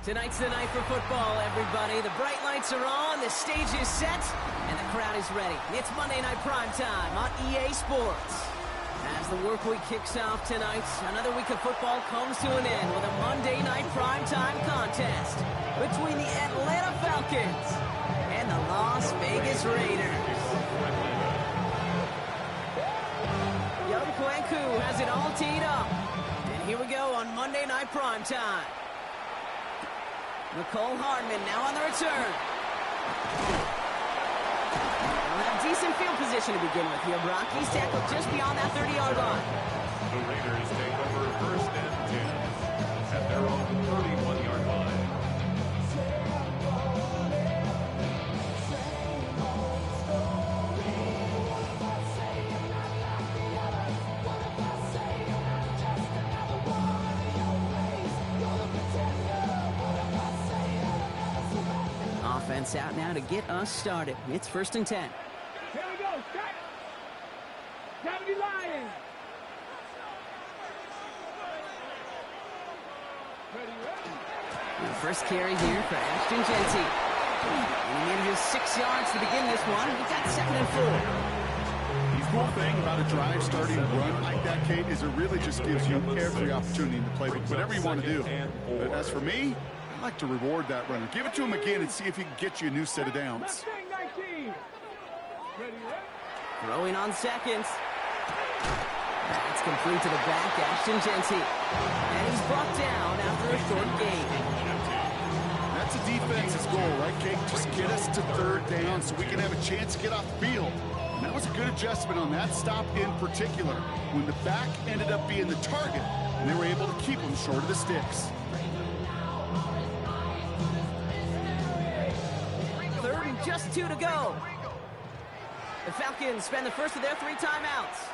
Tonight's the night for football, everybody. The bright lights are on, the stage is set, and the crowd is ready. It's Monday Night Primetime on EA Sports. As the work week kicks off tonight, another week of football comes to an end with a Monday Night Primetime contest between the Atlanta Falcons and the Las Vegas Raiders. Young Kwanku has it all teed up. And here we go on Monday Night Primetime. Nicole Hardman now on the return. They'll have decent field position to begin with here, Brock. He's tackled just beyond that 30-yard line. The Raiders take over first and 10 at their own 31-yard line. Offense out now to get us started. It's first and 10. Here we go, set. 70 Lions. The first carry here for Ashton Genty. And he made just 6 yards to begin this one. He got second and 4. The cool thing about a drive starting run like that, Kate, is it really just gives you every opportunity to play whatever you want to do. But as for me, I like to reward that runner. Give it to him again and see if he can get you a new set of downs. Throwing on seconds. That's complete to the back, Ashton Genty. And he's brought down after a short gain. That's a defense's goal, right, Kate? Just get us to third down so we can have a chance to get off the field. And that was a good adjustment on that stop in particular, when the back ended up being the target, and they were able to keep him short of the sticks. Third and just 2 to go. The Falcons spend the first of their 3 timeouts.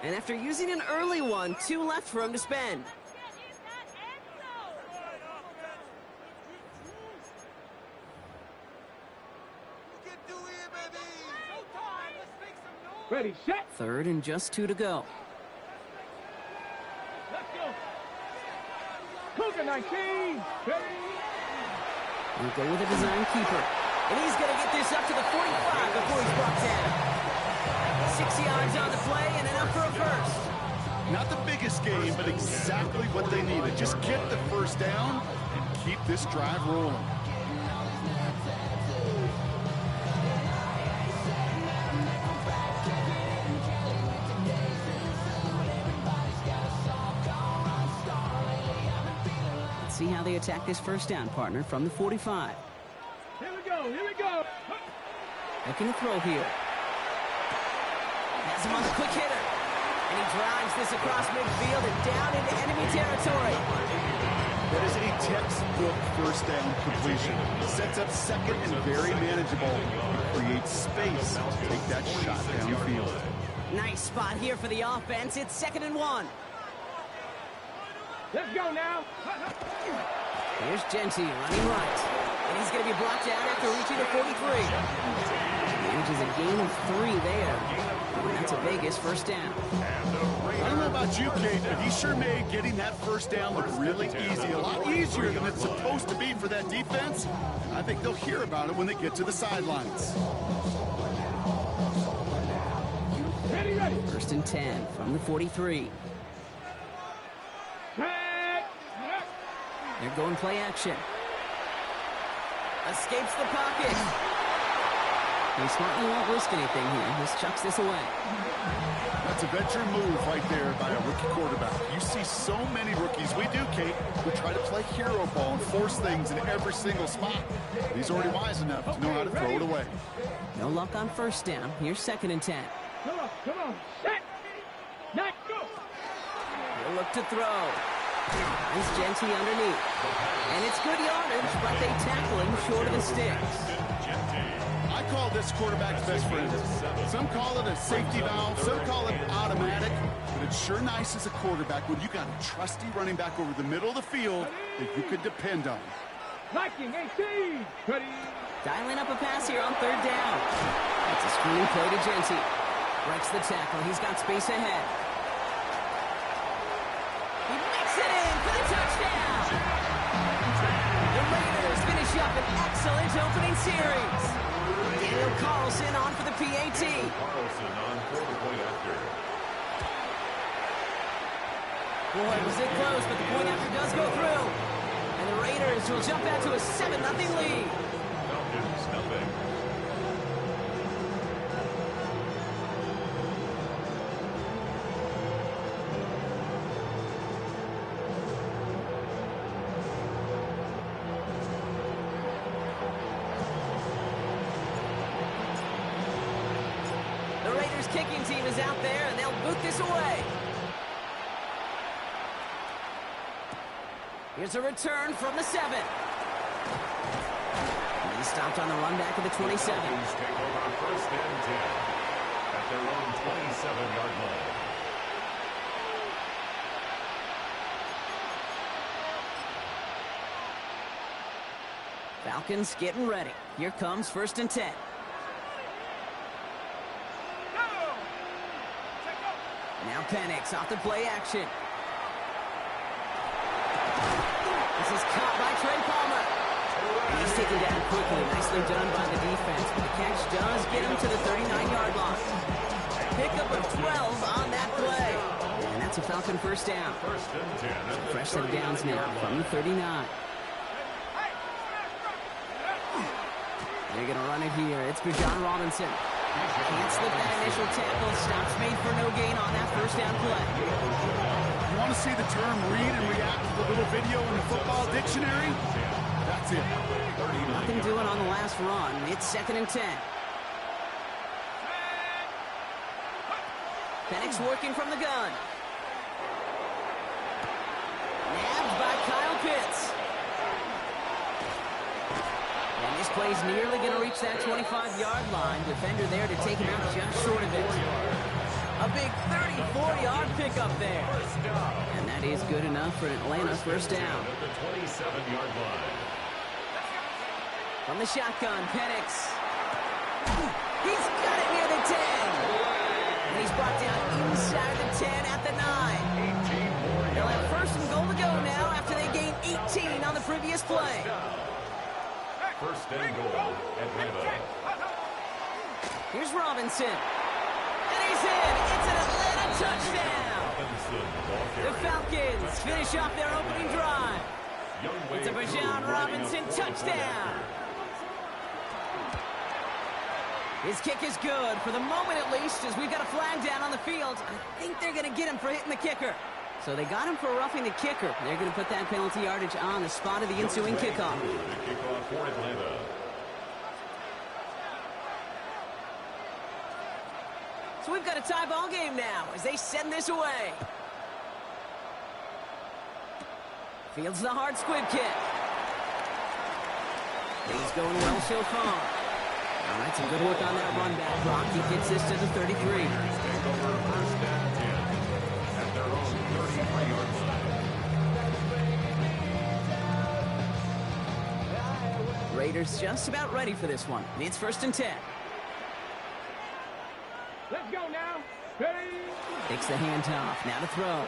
And after using an early one, 2 left for him to spend. Ready, set. Third and just 2 to go. Let's go. Cougar 19. Ready. We go with a design keeper. And he's going to get this up to the 45 before he's brought down. 6 yards on the play and enough for a first. Not the biggest game, but exactly what they needed. Just get the first down and keep this drive rolling. Let's see how they attack this first down, partner, from the 45. Here we go, here we go. Looking to throw here. Has him on the quick hitter. And he drives this across midfield and down into enemy territory. That is a textbook first down completion. Sets up second and very manageable. Creates space to take that shot downfield. Nice spot here for the offense. It's 2nd and 1. Let's go now. Here's Genty running right. And he's going to be blocked down after reaching the 43. Manages a gain of 3 there. And that's a Vegas first down. I don't know about you, Kate, but he sure made getting that first down look really easy. A lot easier than it's supposed to be for that defense. I think they'll hear about it when they get to the sidelines. Ready, ready. First and 10 from the 43. They're going play action. Escapes the pocket. He smartly won't risk anything here. Just chucks this away. That's a veteran move right there by a rookie quarterback. You see so many rookies, we do, Kate, who try to play hero ball and force things in every single spot. He's already wise enough to know how to throw it away. No luck on first down. Here's 2nd and 10. Come on, set. Not go. He'll look to throw. Nice Genty underneath. And it's good yardage, but they tackle him short of the sticks. I call this quarterback's best friend. Some call it a safety valve, some call it automatic, but it's sure nice as a quarterback when you got a trusty running back over the middle of the field that you could depend on. Liking 18. Ready. Dialing up a pass here on 3rd down. That's a screen play to Genty. Breaks the tackle. He's got space ahead. He makes it in for the touchdown. The up an excellent opening series. Daniel Carlson on for the PAT. Carlson on for the point after. Boy, was it close, but the point after does go through. And the Raiders will jump out to a 7-0 lead. Falcons, nothing. The Raiders kicking team is out there, and they'll boot this away. Here's a return from the 7. And he's stopped on the run back of the 27. Falcons take over first and 10 at their own 27-yard line. Falcons getting ready. Here comes first and 10. Now Penix off the play action. This is caught by Trey Palmer. And he's taken down quickly. Nicely done by the defense. But the catch does get him to the 39-yard line. Pickup of 12 on that play. And that's a Falcon first down. First and 10 at the Fresh set of downs now from the 39. They're going to run it here. It's BMan Robinson. Can't slip that initial tackle. Stops made for no gain on that first down play. You want to see the term read and react to the little video in the football dictionary? That's it. Nothing doing on the last run. It's second and 10. Penix working from the gun. Nabbed by Kyle Pitts. And this play's nearly going to reach that 25-yard line. Defender there to take him out just short of it. A big 34-yard pickup there. And that is good enough for an Atlanta first down. at the 27-yard line. From the shotgun, Penix. He's got it near the 10. And he's brought down inside the 10 at the 9. They'll have first and goal to go now after they gained 18 on the previous play. First and goal, Atlanta. Here's Robinson. And he's in. It's an Atlanta touchdown. Robinson, ball The carrier. Falcons finish off their opening drive. Young It's a Wade BMan Crew Robinson riding up for the point touchdown. after. His kick is good, for the moment at least, as we've got a flag down on the field. I think they're going to get him for hitting the kicker. So they got him for roughing the kicker. They're going to put that penalty yardage on the spot of the ensuing kickoff. The kickoff for Atlanta. So we've got a tie ball game now as they send this away. Fields the hard squib kick. He's going well so far. All right, some good work on that run back. Brock, he gets this to the 33. Take over first and 10 at their own 33-yard line. Raiders just about ready for this one. It's first and 10. Let's go now. Ready? Takes the handoff. Now to throw.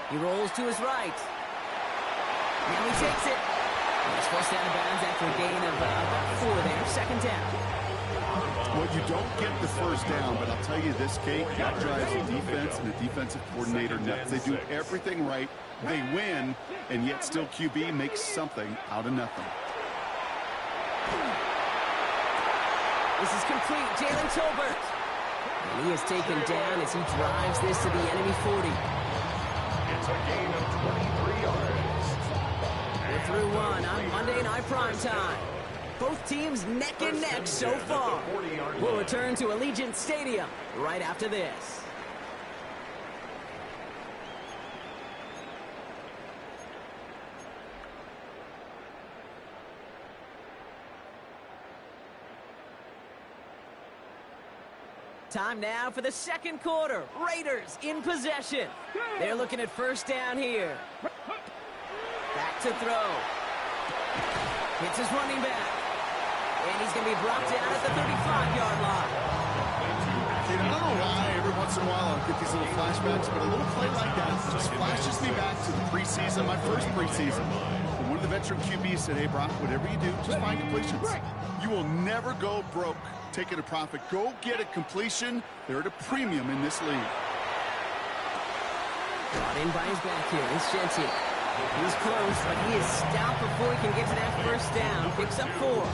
He rolls to his right. Now he takes it. He's forced out of bounds after a gain of about 4 there. Second down. Well, you don't get the first down, but I'll tell you this, Kate, that drives the defense and the defensive coordinator nuts. They do everything right. They win, and yet still QB makes something out of nothing. This is complete. Jalen Tolbert. And he is taken down as he drives this to the enemy 40. It's a gain of 23 yards. We're through one on Monday Night Primetime. Both teams neck and neck so far. We'll return to Allegiant Stadium right after this. Time now for the second quarter. Raiders in possession. They're looking at first down here. Back to throw. Hits his running back. And he's going to be brought down at the 35-yard line. I don't know why every once in a while I'll get these little flashbacks, but a little play like that just flashes me back to the preseason, my first preseason. One of the veteran QBs said, hey, Brock, whatever you do, just find completions. You will never go broke taking a profit. Go get a completion. They're at a premium in this league. Brought in by his back here. It's Jenty. He's close, but he is stopped before he can get to that first down. Picks up 4.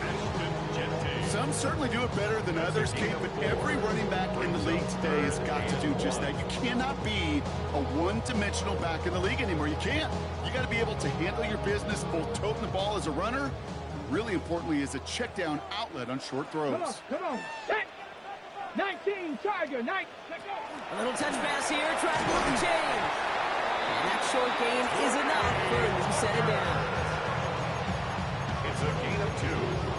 Some certainly do it better than others, Kate, but every running back in the league today has got to do just that. You cannot be a one-dimensional back in the league anymore. You can't. You got to be able to handle your business, both toting the ball as a runner, really importantly, as a check-down outlet on short throws. Come on. Set. 19, Tiger, 9. A little touch pass here, trying to move the chain. And that short gain is enough for him to set it down. It's a gain of 2.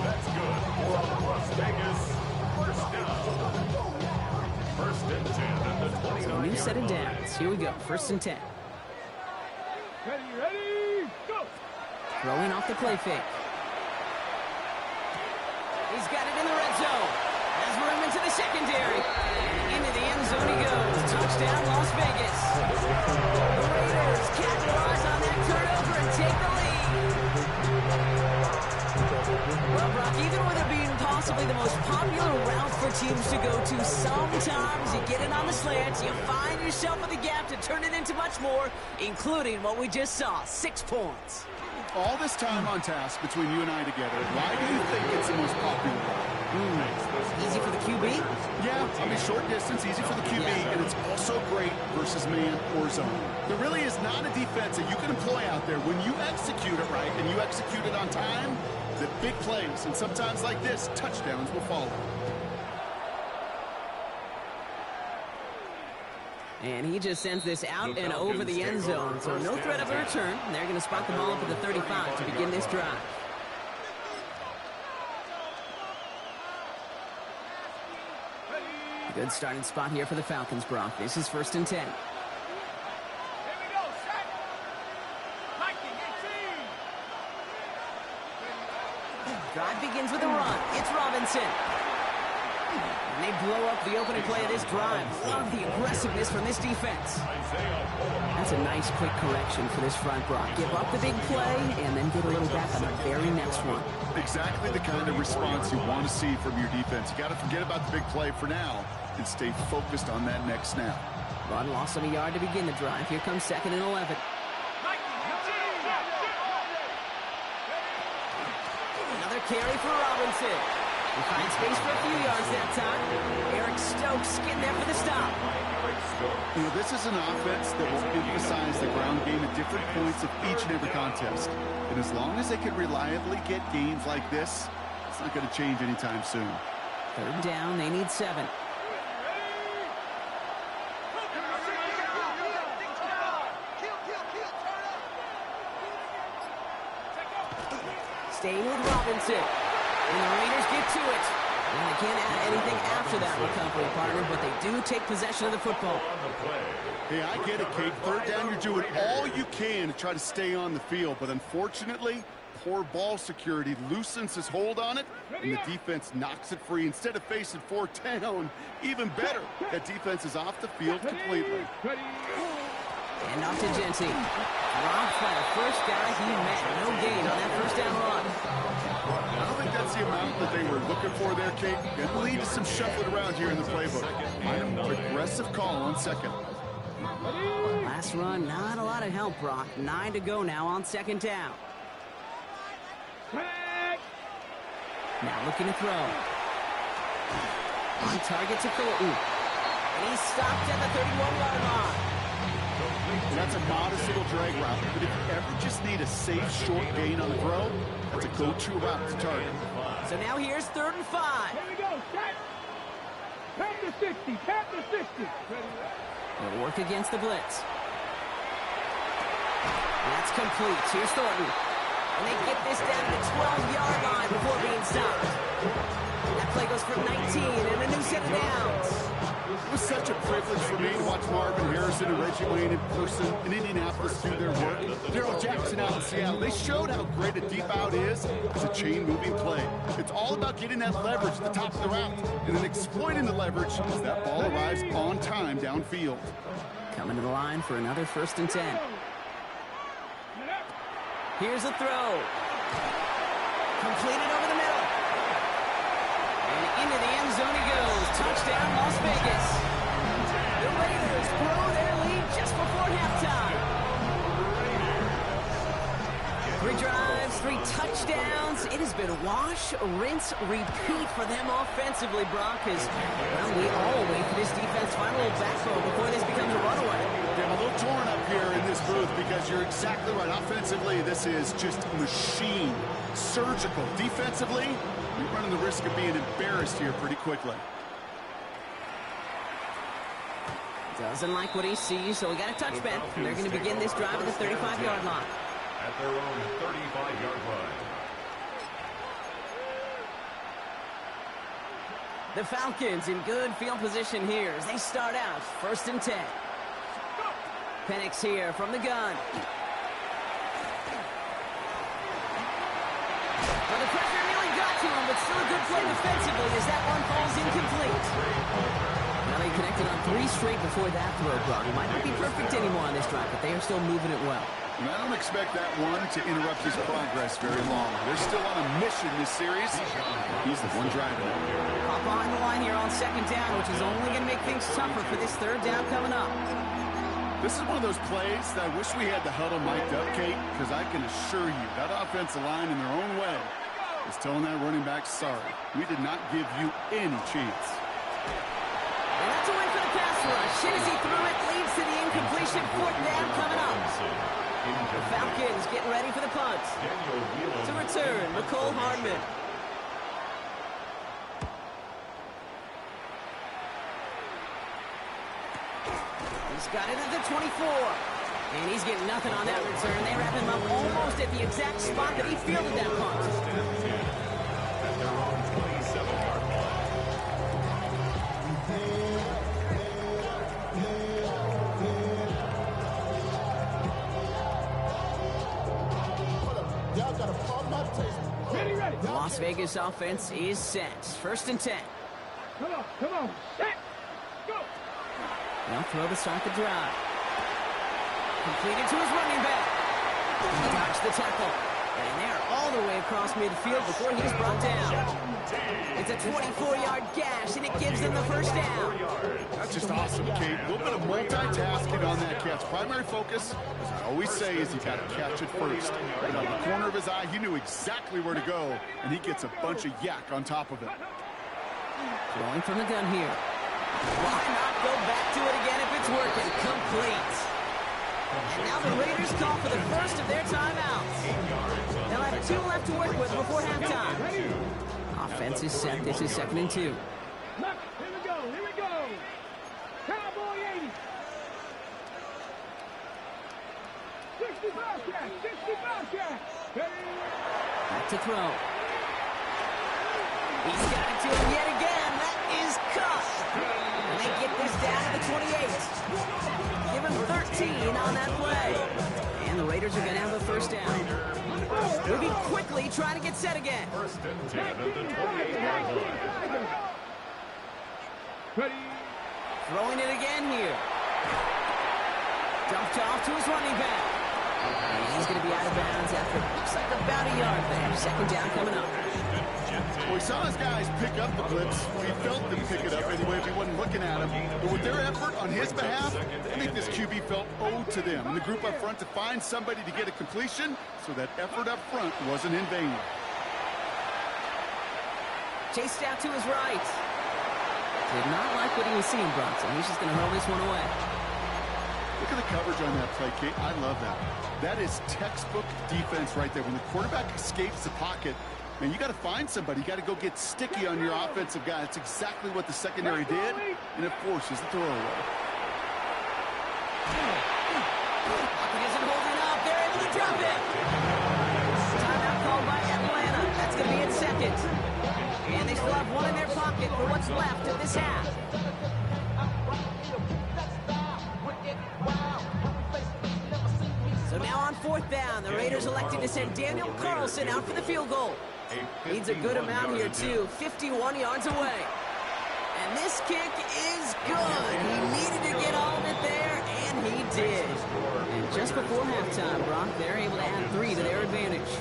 That's good for Las Vegas. First down. First and 10 at the 20. So new set of downs. Here we go. First and 10. Ready, go. Throwing off the play fake. He's got it in the red zone. Has room into the secondary. And into the end zone he goes. Touchdown, Las Vegas. The Raiders capitalize on that turnover and take the lead. Well, Brock, even with it being possibly the most popular route for teams to go to, sometimes you get it on the slants, you find yourself with a gap to turn it into much more, including what we just saw, 6 points. All this time on task between you and I together, why do you think it's the most popular route? Easy for the QB? Yeah, I mean, short distance, easy for the QB, and it's also great versus man or zone. There really is not a defense that you can employ out there when you execute it right and you execute it on time, the big plays, and sometimes like this, touchdowns will follow. And he just sends this out and over the end zone, so no threat of a return. They're going to spot the ball up at the 35 to begin this drive. Good starting spot here for the Falcons, Brock. This is first and 10. Here we go, set. Hiking, 18. Drive begins with a run. It's Robinson. And they blow up the opening play of this drive. Love the aggressiveness from this defense. That's a nice quick correction for this front, Brock. Give up the big play and then get a little back on the very next one. Exactly the kind of response you want to see from your defense. You got to forget about the big play for now and stay focused on that next snap. Run loss of a yard to begin the drive. Here comes 2nd and 11. Another carry for Robinson. He finds space for a few yards that time. Eric Stokes getting there for the stop. You know, this is an offense that will emphasize the ground game at different points of each and every contest. And as long as they can reliably get gains like this, it's not going to change anytime soon. 3rd down, they need 7. Staying with Robinson. And the Raiders get to it. And they can't add anything after that recovery, partner, but they do take possession of the football. Hey, I get it, Kate. 3rd down, you're doing all you can to try to stay on the field. But unfortunately, poor ball security loosens his hold on it, and the defense knocks it free. Instead of facing 4th down, even better, that defense is off the field completely. And off to Jenty. Robbed by the first guy he met. No gain on that first down run. I don't think that's the amount that they were looking for there, Kate. Going to lead to some shuffling around here in the playbook. An aggressive call on 2nd. Last run, not a lot of help, Brock. 9 to go now on 2nd down. Now looking to throw. On target to Thornton. And he's stopped at the 31-yard line. And that's a modest little drag route. But if you ever just need a safe, short gain on the throw, that's a go-to route to target. So now here's 3rd and 5. Here we go, set. Tap the 60, tap the 60. They'll work against the blitz. That's complete. Here's Thornton. And they get this down to the 12-yard line before being stopped. That play goes for 19 and a new set of downs. It was such a privilege for me to watch Marvin Harrison and Reggie Wayne in person in Indianapolis do their work. Darrell Jackson out in Seattle. They showed how great a deep out is as a chain-moving play. It's all about getting that leverage at the top of the route and then exploiting the leverage as that ball arrives on time downfield. Coming to the line for another 1st and 10. Here's a throw. Completed over the middle. And into the end zone he goes. Touchdown, Las Vegas. The Raiders grow their lead just before halftime. 3 drives, 3 touchdowns. It has been wash, rinse, repeat for them offensively, Brock, because, well, we all wait for this defense to find a little backbone before this becomes a runaway. They're a little torn up here in this booth because you're exactly right. Offensively, this is just machine, surgical. Defensively, you're running the risk of being embarrassed here pretty quickly. Doesn't like what he sees, so we got a touchback. They're going to begin this drive at the 35-yard line. At their own 35-yard line. The Falcons in good field position here as they start out 1st and 10. Penix here from the gun. Well, the pressure nearly got to him, but still a good play defensively as that one falls incomplete. Now they connected on 3 straight before that throw, Brock. It might not be perfect anymore on this drive, but they are still moving it well. And I don't expect that one to interrupt his progress very long. They're still on a mission this series. He's the one driving it. Hop on the line here on 2nd down, which is only going to make things tougher for this 3rd down coming up. This is one of those plays that I wish we had the huddle mic'd up, Kate, because I can assure you that offensive line in their own way is telling that running back, sorry, we did not give you any chance. And that's a win for the pass rush. As he threw it, leads to the incompletion. 4th down coming up. The Falcons getting ready for the punt. To return, McCole Hardman. He's got it at the 24. And he's getting nothing on that return. They wrap him up almost at the exact spot that he fielded that punt. At their own 27-yard line. The Las Vegas offense is set. 1st and 10. Come on, set, go! They'll throw to start the drive. Completed to his running back. He dodged the tackle. And they're all the way across midfield before he's brought down. It's a 24-yard gash, and it gives them the 1st down. That's just awesome, Kate. A little bit of multitasking on that catch. Primary focus, as I always say, is you got to catch it first. Right on the corner of his eye, he knew exactly where to go, and he gets a bunch of yak on top of it. Throwing from the gun here. Why not go back to it again if it's working? Complete. And now the Raiders call for the first of their timeouts. They'll have 2 left to work with before halftime. Offense is set. This is 2nd and 2. Look, here we go. Cowboy 80. 65 catch. Back to throw. He's got it to him yet again. That is cut. And they get this down to the 28. Give him 13 on that play. And the Raiders are going to have a 1st down. Moving quickly, trying to get set again. 1st and 10 at the 28-yard line. Ready. Throwing it again here. Dumped off to his running back. And he's going to be out of bounds after looks like about a yard there. 2nd down coming up. Well, we saw his guys pick up the blitz. We felt them pick it up anyway if he wasn't looking at him. But with their effort on his behalf, I think this QB felt owed to them and the group up front to find somebody to get a completion, so that effort up front wasn't in vain. Chased out to his right. Did not like what he was seeing, Bronson. He's just going to hurl this one away. Look at the coverage on that play, Kate. I love that. That is textbook defense right there. When the quarterback escapes the pocket, man, you got to find somebody. You got to go get sticky on your offensive guy. That's exactly what the secondary did, and it forces the throwaway. Pocket isn't holding up. They're able to drop it. Timeout called by Atlanta. That's going to be in 2nd. And they still have 1 in their pocket for what's left of this half. So now on 4th down, the Raiders elected to send Daniel Carlson out for the field goal. Needs a good amount here, too. 51 yards away. And this kick is good. He needed to get all of it there, and he did. And just before halftime, Brock, they're able to add 3 to their advantage.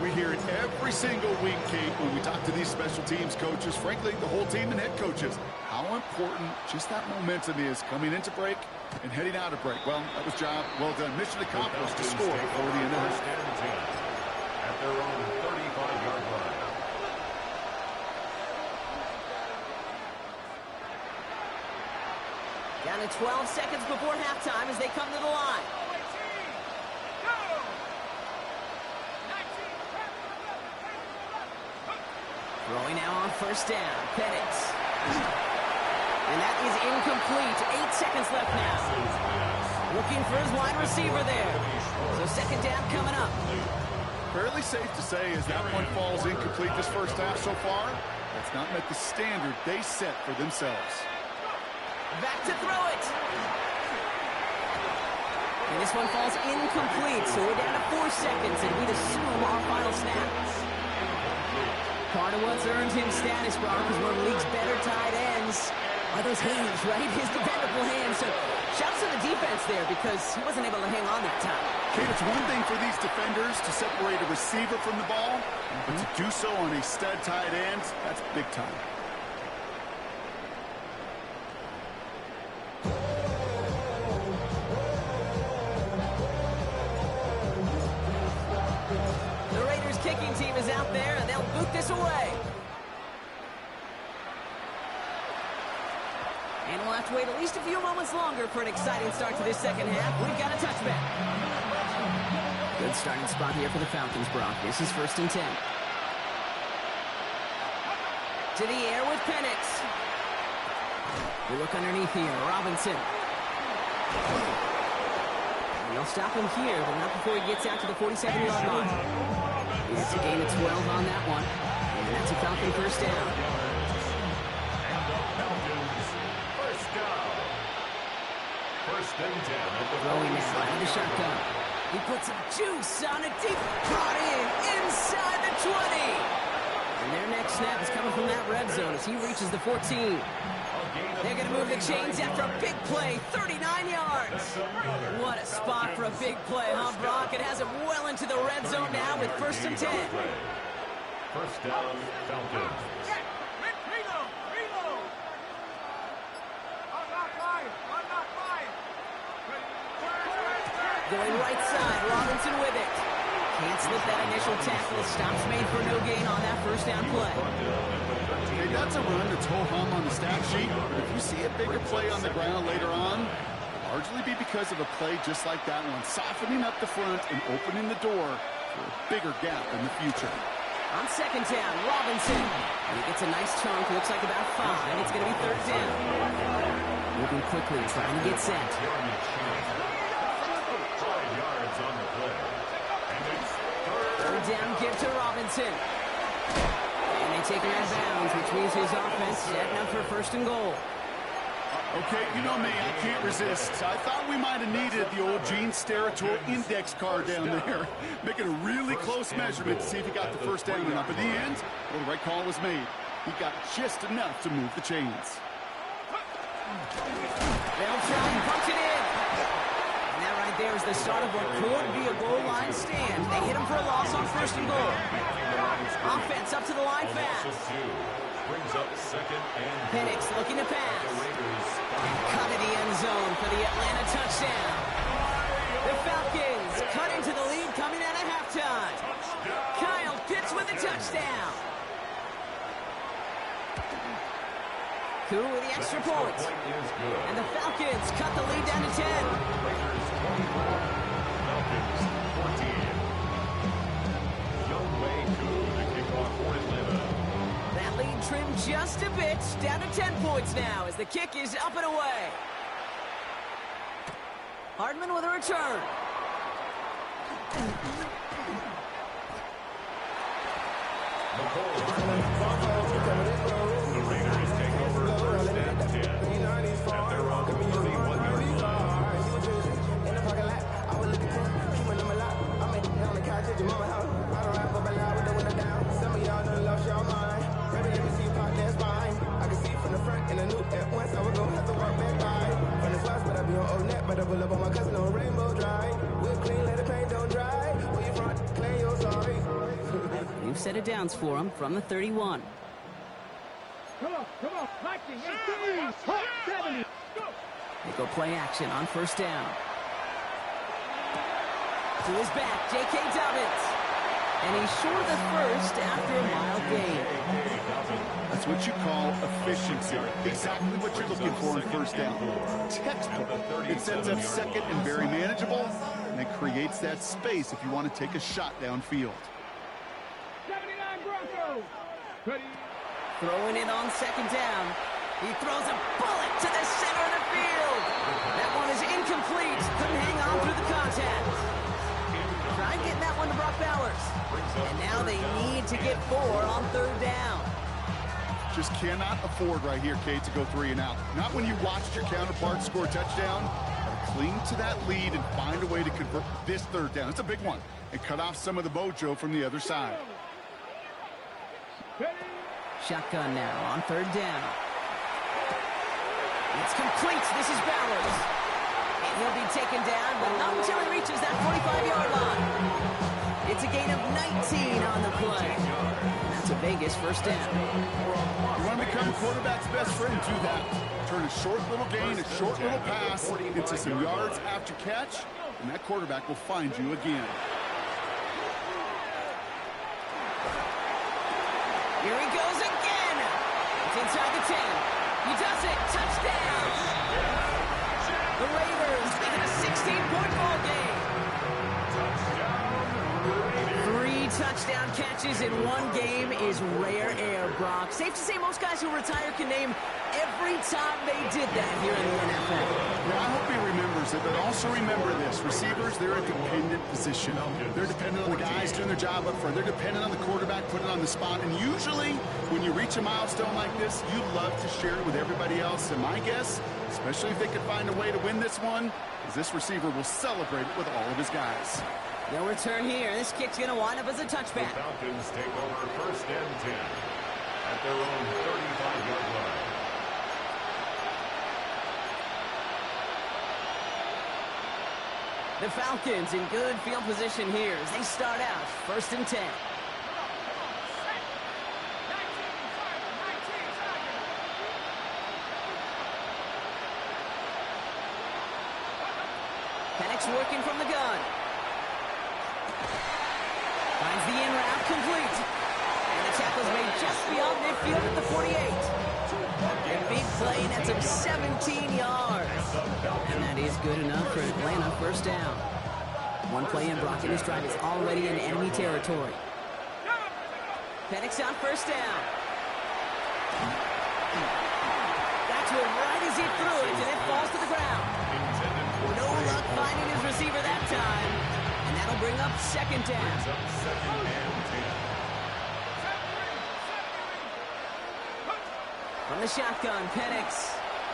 We hear it every single week, Kate, when we talk to these special teams coaches, frankly, the whole team and head coaches, how important just that momentum is coming into break and heading out of break. Well, that was job well done. Mission accomplished to score before the end of First and 10 at their own 35-yard line. Down to 12 seconds before halftime as they come to the line. Throwing now on first down. Penix. And that is incomplete. 8 seconds left now. Looking for his wide receiver there. So second down coming up. Fairly safe to say as that one falls incomplete this first half so far, that's not met the standard they set for themselves. Back to throw it. And this one falls incomplete, so we're down to 4 seconds, and we'd assume our final snap. Part of what's earned him status, Brock, is one of the league's better tight ends are those hands, right? His dependable hands. So shouts to the defense there because he wasn't able to hang on that time. Kate, it's one thing for these defenders to separate a receiver from the ball, but to do so on a stud tight end, that's big time. Kicking team is out there, and they'll boot this away. And we'll have to wait at least a few moments longer for an exciting start to this second half. We've got a touchback. Good starting spot here for the Falcons, Brock. This is 1st and 10. To the air with Penix. We look underneath here. Robinson. And they'll stop him here, but not before he gets out to the 47-yard line. It's a gain of 12 on that one. And that's a Falcon first down. And the Falcons first down. 1st and 10 at the Throwing now out of the shotgun. He puts some juice on a deep brought in inside the 20. And their next snap is coming from that red zone as he reaches the 14. They're going to move the chains after a big play, 39 yards. What a spot for a big play, huh, Brock? It has it well into the red zone now with 1st and 10. First down, Falcons. Going right side, Robinson with it. Can't slip that initial tackle. Stops made for no gain on that first down play. Hey, that's a run that's ho-hum on the stat sheet, but if you see a bigger play on the ground later on, it'll largely be because of a play just like that one, softening up the front and opening the door for a bigger gap in the future. On second down, Robinson. And he gets a nice chunk, looks like about 5. It's going to be 3rd down. Moving quickly, trying to get set. 5 yards on the play. And it's 3rd down, give to Robinson. And they take him out of bounds, which means his offense setting up for 1st and goal. Okay, you know me, I can't resist. I thought we might have needed the old Gene Steratore index card down there, making a really close measurement to see if he got the first down or not. But in the end, well, the right call was made. He got just enough to move the chains. They'll try and punch it in. And that right there is the start of what could be a goal line stand. They hit him for a loss on 1st and goal. Offense up to the line fast. brings up 2nd and Penix looking to pass. Cut in the end zone for the Atlanta touchdown. The Falcons cut into the lead coming out of halftime. Kyle Pitts with a touchdown. Koo with the extra point. And the Falcons cut the lead down to 10. Raiders 24, Falcons 14. Youngway Koo the kickoff for Atlanta. That lead trimmed just a bit, down to 10 points now as the kick is up and away. Hardman with a return. The Raiders take over 1st and 10 at their own 31-yard line. about to pull up on my cousin on Rainbow Drive. Whip clean, let the paint don't dry. Where you from? Claim you're sorry. New set of downs for him from the 31. Come on, Viking, 18, 70. They go play action on first down. To his back, J.K. Dobbins. And he's short of the first after a mild gain. That's what you call efficiency. Exactly what you're looking for on first down. Textbook. It sets up second and very manageable, and it creates that space if you want to take a shot downfield. 79 Broncos. Ready. Throwing it on second down. He throws a bullet to the center of the field. That one is incomplete. Couldn't hang on through the contact. Tried getting that one to Brock Bowers. And now they need to get 4 on third down. Just cannot afford right here, Kate, to go 3 and out. Not when you watched your counterpart score a touchdown. Cling to that lead and find a way to convert this third down. It's a big one. And cut off some of the mojo from the other side. Shotgun now on third down. It's complete. This is Bowers. And he'll be taken down, but not until he reaches that 45-yard line. It's a gain of 19 on the play. And that's a Vegas first down. You want to become a quarterback's best friend, do that. Turn a short little gain, a short little pass into some yards after catch, and that quarterback will find you again. Here he goes again. It's inside the 10. He does it. Touchdown. The Raiders make it a 16-point ball game. 3 touchdown catches in one game is rare air, Brock. Safe to say most guys who retire can name every time they did that here in the NFL. Yeah, I hope he remembers it, but also remember this. Receivers, they're a dependent position. They're dependent on the guys doing their job up front. They're dependent on the quarterback putting on the spot. And usually, when you reach a milestone like this, you love to share it with everybody else. And my guess, especially if they could find a way to win this one, is this receiver will celebrate it with all of his guys. No return here. This kick's going to wind up as a touchback. The Falcons take over first and 10 at their own 35-yard line. The Falcons in good field position here as they start out first and 10. Penix working from the gun. Finds the in route complete. And the tackle's made just beyond midfield at the 48. A big play, and that's of 17 yards. And that is good enough for Atlanta first down. One play in, Brock, and his drive is already in enemy territory. Penix on first down. Got to it right as he threw it, and it falls to the ground. No luck finding his receiver that time. And that'll bring up second down. From the shotgun, Penix.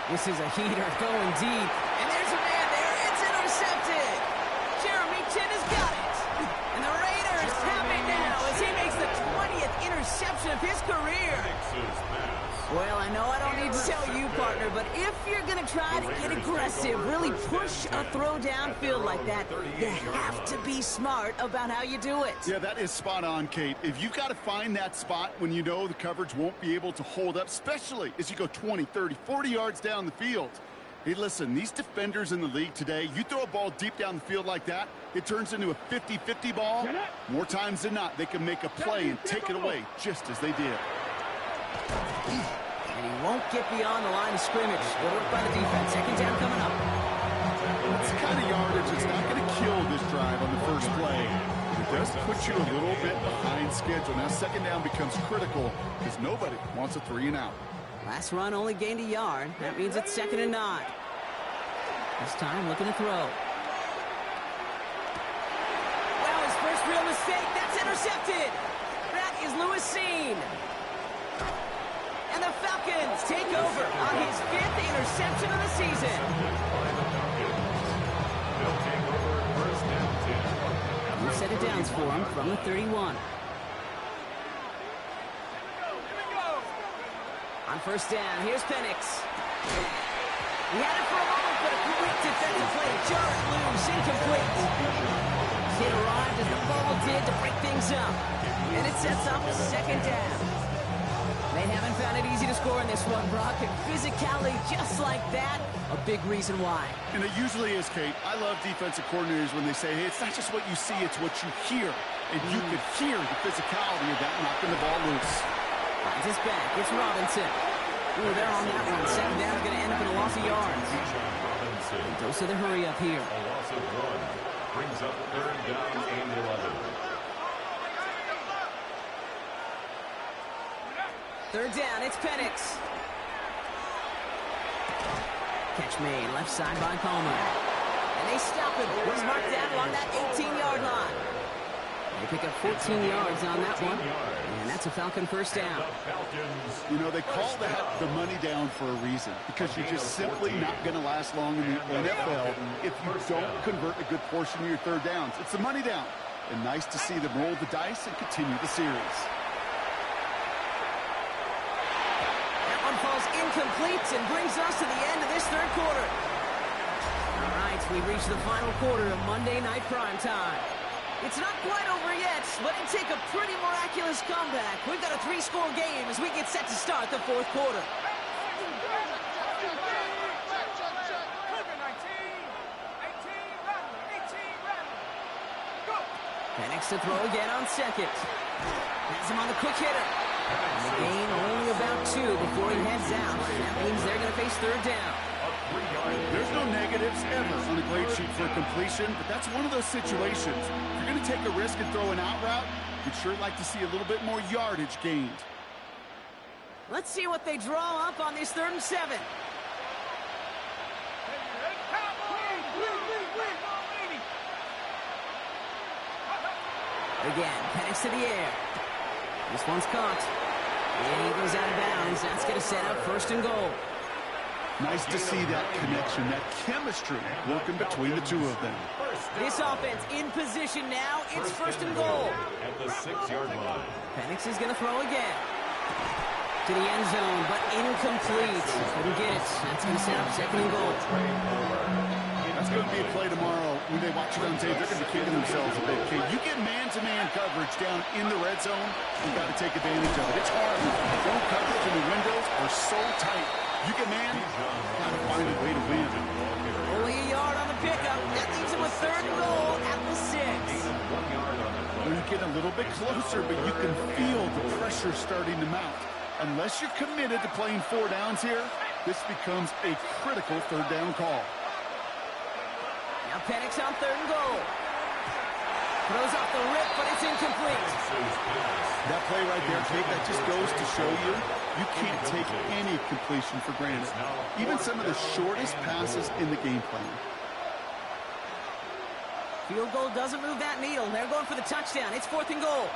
This is a heater going deep. And there's a man there. It's intercepted. Jeremy Chin has got it. And the Raiders have it now as he makes the 20th interception of his career. Well, I know I don't need to tell you, partner, but if you're going to try to get aggressive, really push a throw downfield like that, you have to be smart about how you do it. Yeah, that is spot on, Kate. If you've got to find that spot when you know the coverage won't be able to hold up, especially as you go 20, 30, 40 yards down the field. Hey, listen, these defenders in the league today, you throw a ball deep down the field like that, it turns into a 50-50 ball. More times than not, they can make a play and take it away just as they did. And he won't get beyond the line of scrimmage. Good work by the defense. Second down coming up. It's the kind of yardage that's not going to kill this drive on the first play. It does put you a little bit behind schedule. Now second down becomes critical because nobody wants a 3 and out. Last run only gained a yard. That means it's second and 9. This time looking to throw. Well, his first real mistake. That's intercepted. That is Lewis Seen. And the Falcons take over on his 5th interception of the season. They'll take over first and 10. New set of downs for him from the 31. On first down, here's Penix. He had it for a moment but a quick defensive play. Jar it loose, incomplete. It arrived as the ball did to break things up. And it sets up a second down. They haven't found it easy to score in this one, Brock. And physicality just like that, a big reason why. And it usually is, Kate. I love defensive coordinators when they say, hey, it's not just what you see, it's what you hear. And you could hear the physicality of that knocking the ball loose. Finds his back. It's Robinson. Ooh, they're on that one. Second down is going to end up in a loss of yards. Dose of the hurry up here. A loss of 1 brings up third down and 11. Third down, it's Penix. Catch made, left side by Palmer. And they stop him. He's marked down along that 18-yard line. They pick up 14 yards on that one. And that's a Falcon first down. You know, they call that the money down for a reason, because you're just simply not going to last long in the NFL if you don't convert a good portion of your third downs. It's the money down. And nice to see them roll the dice and continue the series. Falls incomplete and brings us to the end of this third quarter. All right, we reach the final quarter of Monday Night Primetime. It's not quite over yet, but it take a pretty miraculous comeback. We've got a 3-score game as we get set to start the fourth quarter. Penix to throw again on second. Has him on the quick hitter. And the gain only about 2 before he heads out. That means they're going to face third down. There's no negatives ever on a grade sheet for completion, but that's one of those situations. If you're going to take a risk and throw an out route, you'd sure like to see a little bit more yardage gained. Let's see what they draw up on this 3rd and 7. Again, Penix to the air. This one's caught. And he goes out of bounds. That's going to set up 1st and goal. Nice to see that connection, that chemistry working between the two of them. This offense in position now. It's 1st and goal. At the 6-yard line. Penix is going to throw again. To the end zone, but incomplete. Couldn't get it. That's going to set up 2nd and goal. That's going to be a play tomorrow. When they watch it on tape, they're going to be kicking themselves a bit. Kate, you get man-to-man coverage down in the red zone, you've got to take advantage of it. It's hard. Zone coverage and the windows are so tight. You get man, got to find a way to win. Only a yard on the pickup. That leaves him with 3rd and goal at the 6. You're getting a little bit closer, but you can feel the pressure starting to mount. Unless you're committed to playing 4 downs here, this becomes a critical 3rd down call. Now Penix on 3rd and goal. Throws off the rip, but it's incomplete. That play right there, Kate, that just goes to show you, you can't take any completion for granted. Even some of the shortest passes in the game plan. Field goal doesn't move that needle. They're going for the touchdown. It's 4th and goal.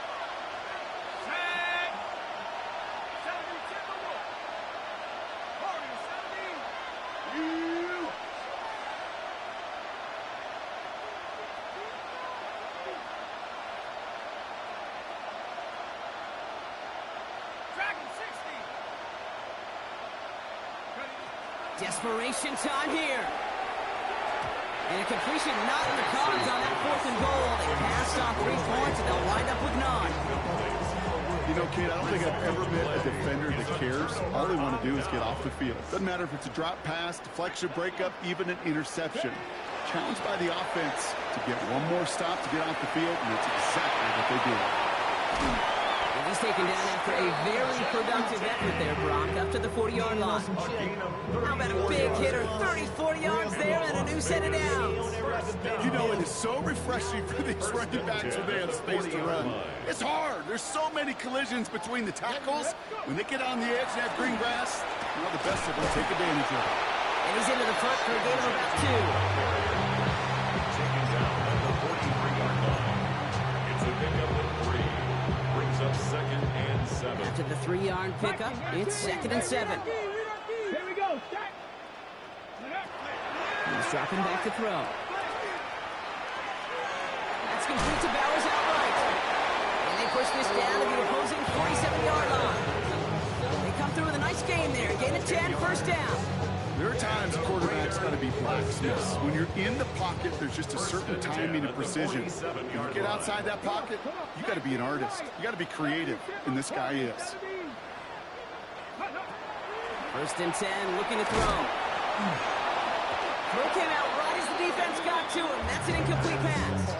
Desperation time here. And a completion not in the cards on that 4th and goal. They passed off 3 points and they'll wind up with none. You know, Kate, I don't think I've ever met a defender that cares. All they want to do is get off the field. Doesn't matter if it's a drop pass, deflection, breakup, even an interception. Challenged by the offense to get one more stop to get off the field, and that's exactly what they do. And he's taken down after a very productive effort there, Brock, up to the 40-yard line. How about a big hitter, 30, 40 yards there, and a new set of downs. You know, it is so refreshing for these running backs when they have space to run. It's hard. There's so many collisions between the tackles. When they get on the edge and have green grass, you know, the best of them take advantage of it. And he's into the front for a gain of about 2. Taken down at the 43-yard line. It's a pickup of 3. Brings up 2nd and 7. After the 3-yard pickup, it's 2nd and 7. Here we go. Start. He's dropping back to throw. That's complete to Bowers outright. And they push this down to the opposing 47-yard line. They come through with a nice game there. Gain of 10, 1st down. There are times quarterbacks got to be blacksmiths. When you're in the pocket, there's just a certain timing and precision. When you get outside that pocket, you got to be an artist. You got to be creative, and this guy is. 1st and 10, looking to throw. Throw came out right as the defense got to him. That's an incomplete pass.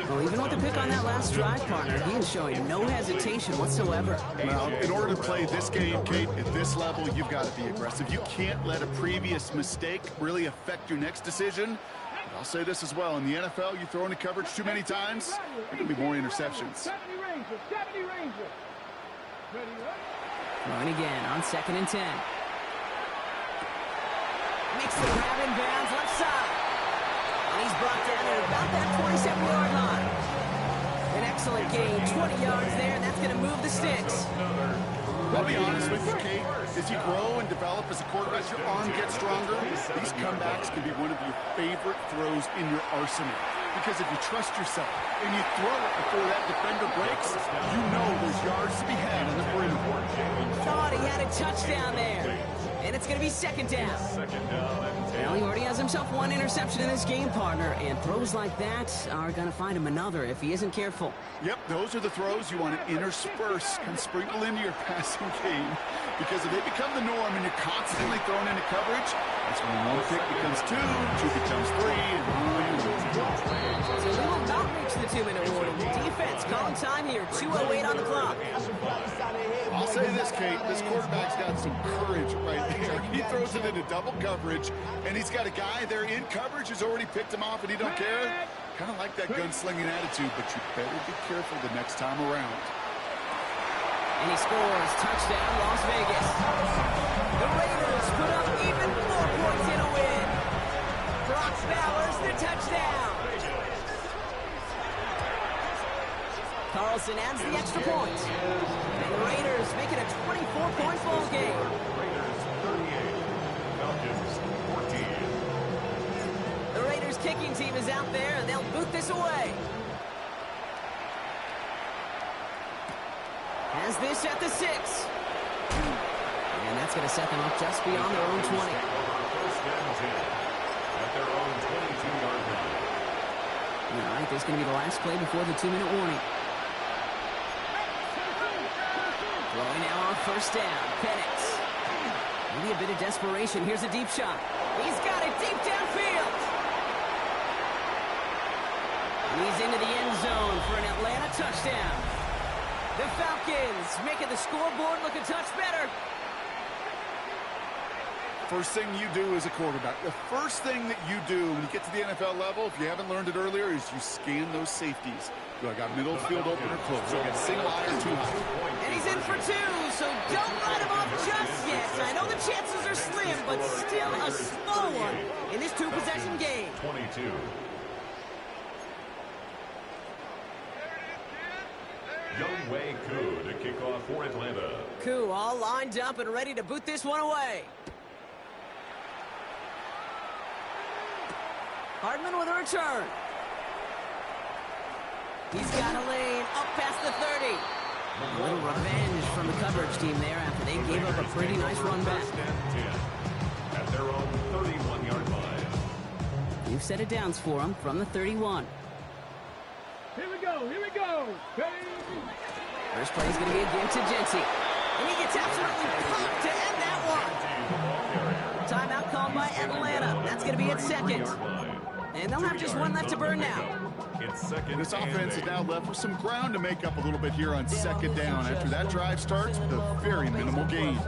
Well, even with the pick on that last drive, partner, he is showing no hesitation whatsoever. Well, in order to play this game, Kate, at this level, you've got to be aggressive. You can't let a previous mistake really affect your next decision. But I'll say this as well. In the NFL, you throw into coverage too many times, there are going to be more interceptions. Throwing again on 2nd and 10. Makes the grab in bounds left side. And he's brought down at about that 27-yard line. An excellent gain, 20 yards there, and that's going to move the sticks. I'll be honest with you, Kate. As you grow and develop as a quarterback, your arm gets stronger. These comebacks can be one of your favorite throws in your arsenal. Because if you trust yourself and you throw it before that defender breaks, you know there's yards to be had on the perimeter. Thought he had a touchdown there. And it's going to be 2nd down. Well, he already has himself one interception in this game, partner, and throws like that are going to find him another if he isn't careful. Yep, those are the throws you want to intersperse and sprinkle into your passing game, because if they become the norm and you're constantly thrown into coverage, that's when one pick becomes two becomes three, and So we will not reach the 2-minute warning. Defense calling time here, 2:08 on the clock. I'll say this, Kate, this quarterback's got some courage right there. He throws it into double coverage, and he's got a guy there in coverage who's already picked him off, and he don't care. Kind of like that gunslinging attitude, but you better be careful the next time around. And he scores. Touchdown, Las Vegas. The Raiders put up even more points in a win. Brock Bowers, the touchdown. Carlson adds the extra point. And the Raiders make it a 24-point ball game. Raiders 38, Falcons 14. The Raiders kicking team is out there, and they'll boot this away. Has this at the 6. And that's going to set them up just beyond their own 20. 1st and 10 at their own 22-yard line. All right, this is going to be the last play before the 2-minute warning. Throwing now on 1st down. Penix. Maybe a bit of desperation. Here's a deep shot. He's got it deep downfield. And he's into the end zone for an Atlanta touchdown. The Falcons making the scoreboard look a touch better. First thing you do as a quarterback, the first thing that you do when you get to the NFL level, if you haven't learned it earlier, is you scan those safeties. Do I got middle field open or close? Do I got single high or too high? And he's in for 2, so don't write him off just yet. I know the chances are slim, but still a small one in this 2-possession game. 22. Younghoe Koo to kick off for Atlanta. Koo all lined up and ready to boot this one away. Hardman with a return. He's got a lane up past the 30. A little revenge from the coverage team there after they gave up a pretty nice run back. 1st and 10 at their own 31-yard line. You've set it down for him from the 31. Here we go, here we go. First play is going to be again to Genty. And he gets absolutely pumped to end that one. Timeout called by Atlanta. That's going to be at 2nd. And they'll have just one left to burn now. This offense is now left with some ground to make up a little bit here on 2nd down after that drive starts with a very minimal gain.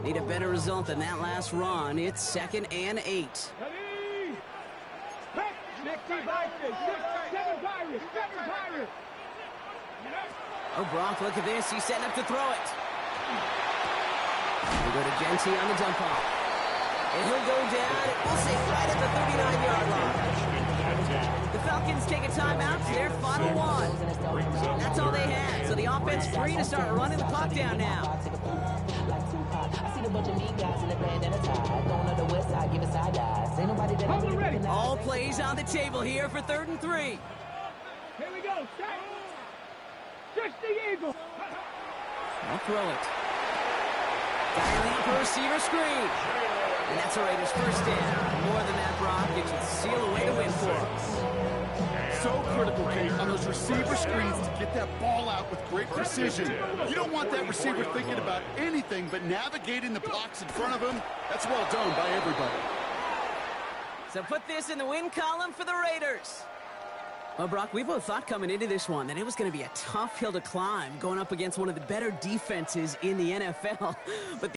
Need a better result than that last run. It's 2nd and 8. Oh, Brock, look at this. He's setting up to throw it. We go to Genty on the dump off. And he'll go down, we'll say right at the 39-yard line. The Falcons take a timeout to their final one. That's all they had, so the offense free to start running the clock down now. All plays on the table here for 3rd and 3. Here we go, just the Eagle. I'll throw it. Dialing for receiver screen. And that's a Raiders first down. More than that, Brock, it should seal away the win for us. So critical, Kate, on those receiver screens to get that ball out with great precision. You don't want that receiver thinking about anything but navigating the blocks in front of him. That's well done by everybody. So put this in the win column for the Raiders. Well, Brock, we both thought coming into this one that it was going to be a tough hill to climb going up against one of the better defenses in the NFL. But